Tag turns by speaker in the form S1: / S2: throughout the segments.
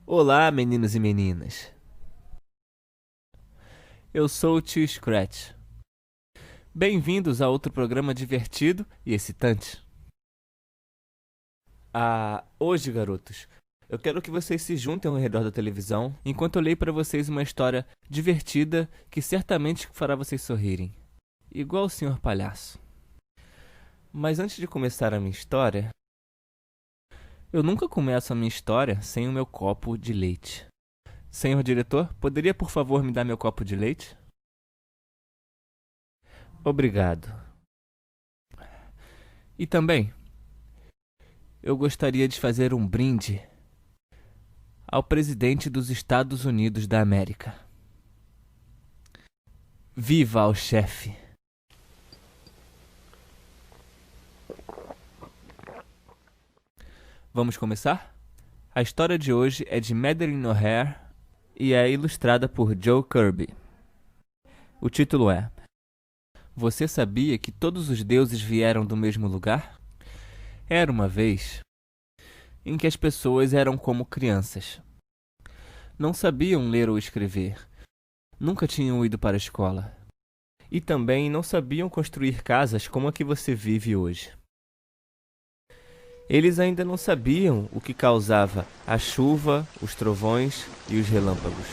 S1: Olá, meninos e meninas. Eu sou o Tio Scratch. Bem-vindos a outro programa divertido e excitante. Hoje, garotos, eu quero que vocês se juntem ao redor da televisão enquanto eu leio para vocês uma história divertida que certamente fará vocês sorrirem, igual o Sr. Palhaço. Mas antes de começar a minha história, eu nunca começo a minha história sem o meu copo de leite. Senhor diretor, poderia por favor me dar meu copo de leite? Obrigado. E também, eu gostaria de fazer um brinde ao presidente dos Estados Unidos da América. Viva o chefe! Vamos começar? A história de hoje é de Madeleine O'Hare e é ilustrada por Joe Kirby. O título é: Você sabia que todos os deuses vieram do mesmo lugar? Era uma vez em que as pessoas eram como crianças. Não sabiam ler ou escrever, nunca tinham ido para a escola e também não sabiam construir casas como a que você vive hoje. Eles ainda não sabiam o que causava a chuva, os trovões e os relâmpagos.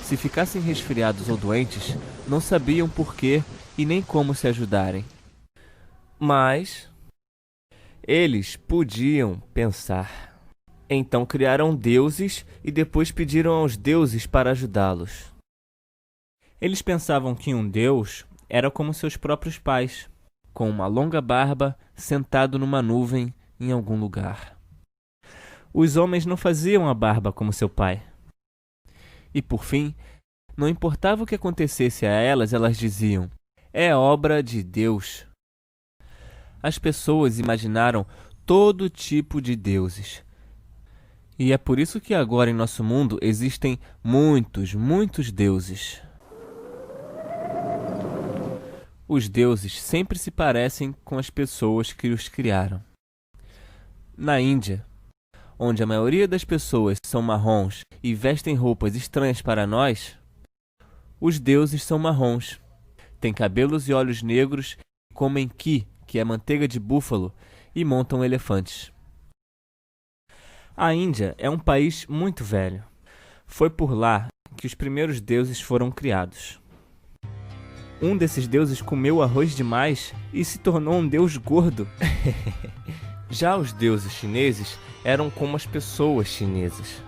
S1: Se ficassem resfriados ou doentes, não sabiam por quê e nem como se ajudarem. Mas eles podiam pensar. Então criaram deuses e depois pediram aos deuses para ajudá-los. Eles pensavam que um deus era como seus próprios pais, com uma longa barba, sentado numa nuvem em algum lugar. Os homens não faziam a barba como seu pai. E por fim, não importava o que acontecesse a elas, elas diziam: é obra de Deus. As pessoas imaginaram todo tipo de deuses. E é por isso que agora em nosso mundo existem muitos deuses. Os deuses sempre se parecem com as pessoas que os criaram. Na Índia, onde a maioria das pessoas são marrons e vestem roupas estranhas para nós, os deuses são marrons, têm cabelos e olhos negros, comem ghee, que é manteiga de búfalo, e montam elefantes. A Índia é um país muito velho. Foi por lá que os primeiros deuses foram criados. Um desses deuses comeu arroz demais e se tornou um deus gordo. Já os deuses chineses eram como as pessoas chinesas.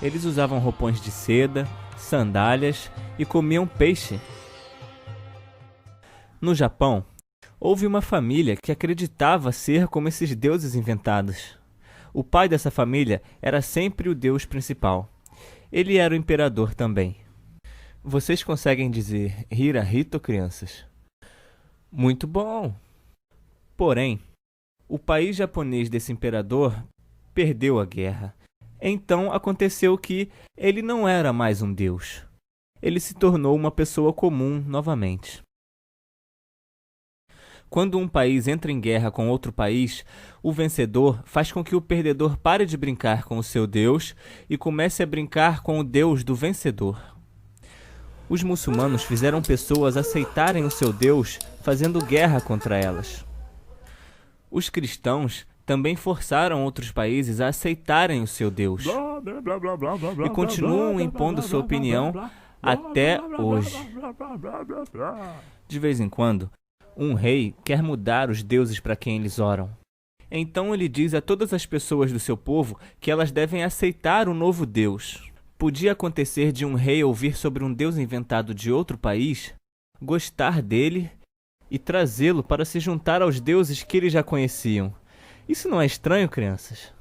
S1: Eles usavam roupões de seda, sandálias e comiam peixe. No Japão, houve uma família que acreditava ser como esses deuses inventados. O pai dessa família era sempre o deus principal. Ele era o imperador também. Vocês conseguem dizer Hirahito, crianças? Muito bom! Porém, o país japonês desse imperador perdeu a guerra. Então aconteceu que ele não era mais um deus. Ele se tornou uma pessoa comum novamente. Quando um país entra em guerra com outro país, o vencedor faz com que o perdedor pare de brincar com o seu deus e comece a brincar com o deus do vencedor. Os muçulmanos fizeram pessoas aceitarem o seu deus, fazendo guerra contra elas. Os cristãos também forçaram outros países a aceitarem o seu Deus e continuam impondo sua opinião até hoje. De vez em quando, um rei quer mudar os deuses para quem eles oram. Então ele diz a todas as pessoas do seu povo que elas devem aceitar o novo Deus. Podia acontecer de um rei ouvir sobre um deus inventado de outro país, gostar dele e trazê-lo para se juntar aos deuses que eles já conheciam. Isso não é estranho, crianças?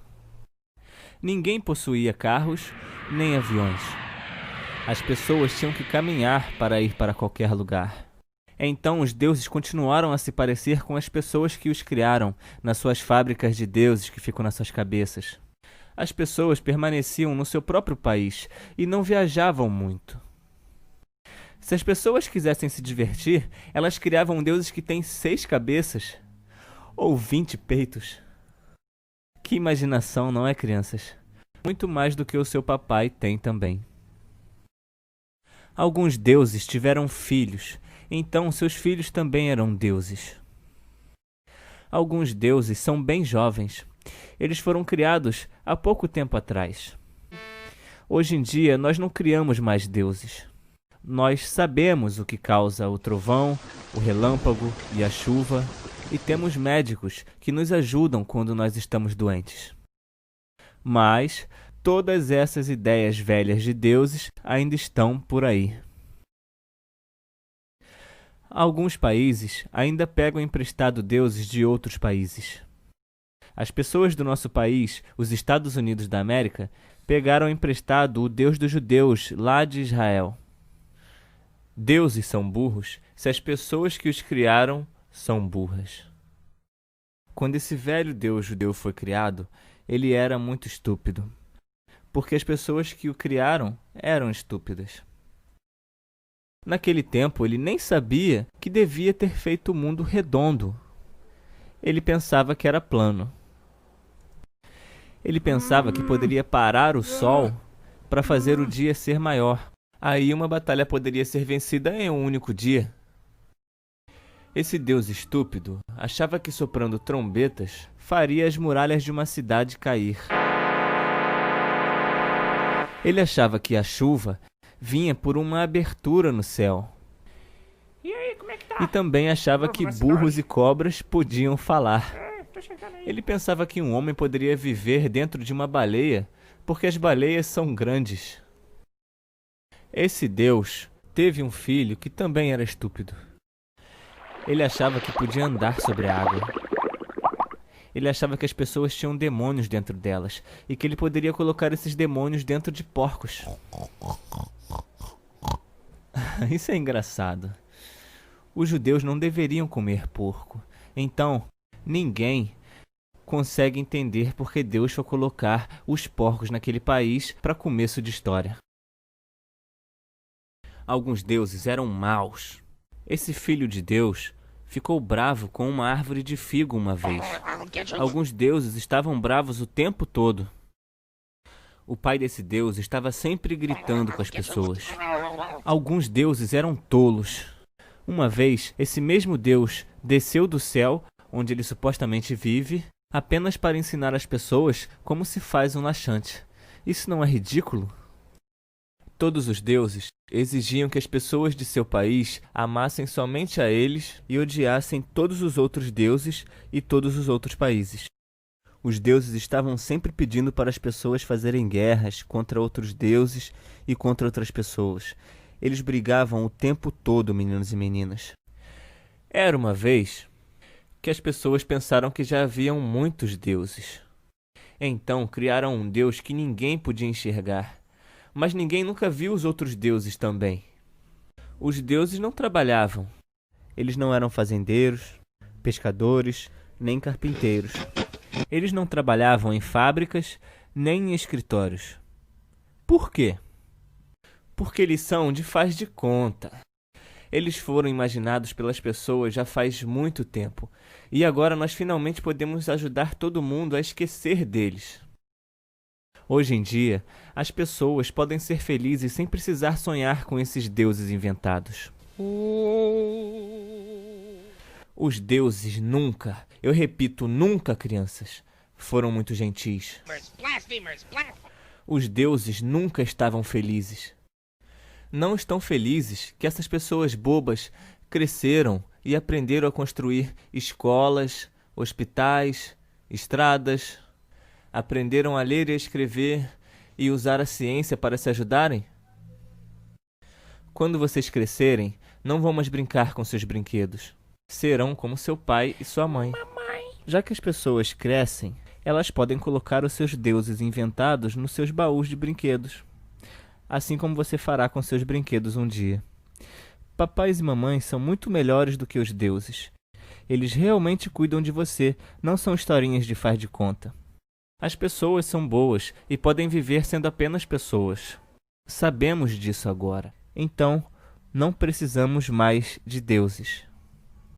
S1: Ninguém possuía carros nem aviões. As pessoas tinham que caminhar para ir para qualquer lugar. Então os deuses continuaram a se parecer com as pessoas que os criaram nas suas fábricas de deuses que ficam nas suas cabeças. As pessoas permaneciam no seu próprio país e não viajavam muito. Se as pessoas quisessem se divertir, elas criavam deuses que têm 6 cabeças ou 20 peitos. Que imaginação, não é, crianças? Muito mais do que o seu papai tem também. Alguns deuses tiveram filhos, então seus filhos também eram deuses. Alguns deuses são bem jovens. Eles foram criados há pouco tempo atrás. Hoje em dia, nós não criamos mais deuses. Nós sabemos o que causa o trovão, o relâmpago e a chuva, e temos médicos que nos ajudam quando nós estamos doentes. Mas todas essas ideias velhas de deuses ainda estão por aí. Alguns países ainda pegam emprestado deuses de outros países. As pessoas do nosso país, os Estados Unidos da América, pegaram emprestado o Deus dos judeus lá de Israel. Deuses são burros se as pessoas que os criaram são burras. Quando esse velho Deus judeu foi criado, ele era muito estúpido, porque as pessoas que o criaram eram estúpidas. Naquele tempo, ele nem sabia que devia ter feito o mundo redondo. Ele pensava que era plano. Ele pensava que poderia parar o sol para fazer o dia ser maior. Aí uma batalha poderia ser vencida em um único dia. Esse Deus estúpido achava que soprando trombetas faria as muralhas de uma cidade cair. Ele achava que a chuva vinha por uma abertura no céu.
S2: E aí, como é que tá?
S1: E também achava que burros e cobras podiam falar.
S2: Tô chegando aí.
S1: Ele pensava que um homem poderia viver dentro de uma baleia, porque as baleias são grandes. Esse Deus teve um filho que também era estúpido. Ele achava que podia andar sobre a água. Ele achava que as pessoas tinham demônios dentro delas e que ele poderia colocar esses demônios dentro de porcos. Isso é engraçado. Os judeus não deveriam comer porco. Então, ninguém consegue entender por que Deus foi colocar os porcos naquele país para começo de história. Alguns deuses eram maus. Esse filho de Deus ficou bravo com uma árvore de figo uma vez. Alguns deuses estavam bravos o tempo todo. O pai desse deus estava sempre gritando com as pessoas. Alguns deuses eram tolos. Uma vez, esse mesmo Deus desceu do céu, onde ele supostamente vive, apenas para ensinar as pessoas como se faz um laxante. Isso não é ridículo? Todos os deuses exigiam que as pessoas de seu país amassem somente a eles e odiassem todos os outros deuses e todos os outros países. Os deuses estavam sempre pedindo para as pessoas fazerem guerras contra outros deuses e contra outras pessoas. Eles brigavam o tempo todo, meninos e meninas. Era uma vez que as pessoas pensaram que já haviam muitos deuses. Então criaram um deus que ninguém podia enxergar. Mas ninguém nunca viu os outros deuses também. Os deuses não trabalhavam. Eles não eram fazendeiros, pescadores, nem carpinteiros. Eles não trabalhavam em fábricas, nem em escritórios. Por quê? Porque eles são de faz de conta. Eles foram imaginados pelas pessoas já faz muito tempo. E agora nós finalmente podemos ajudar todo mundo a esquecer deles. Hoje em dia, as pessoas podem ser felizes sem precisar sonhar com esses deuses inventados. Os deuses nunca, eu repito, nunca, crianças, foram muito gentis. Os deuses nunca estavam felizes. Não estão felizes que essas pessoas bobas cresceram e aprenderam a construir escolas, hospitais, estradas, aprenderam a ler e a escrever e usar a ciência para se ajudarem? Quando vocês crescerem, não vão mais brincar com seus brinquedos. Serão como seu pai e sua mãe. Já que as pessoas crescem, elas podem colocar os seus deuses inventados nos seus baús de brinquedos. Assim como você fará com seus brinquedos um dia. Papais e mamães são muito melhores do que os deuses. Eles realmente cuidam de você, não são historinhas de faz de conta. As pessoas são boas e podem viver sendo apenas pessoas. Sabemos disso agora. Então, não precisamos mais de deuses.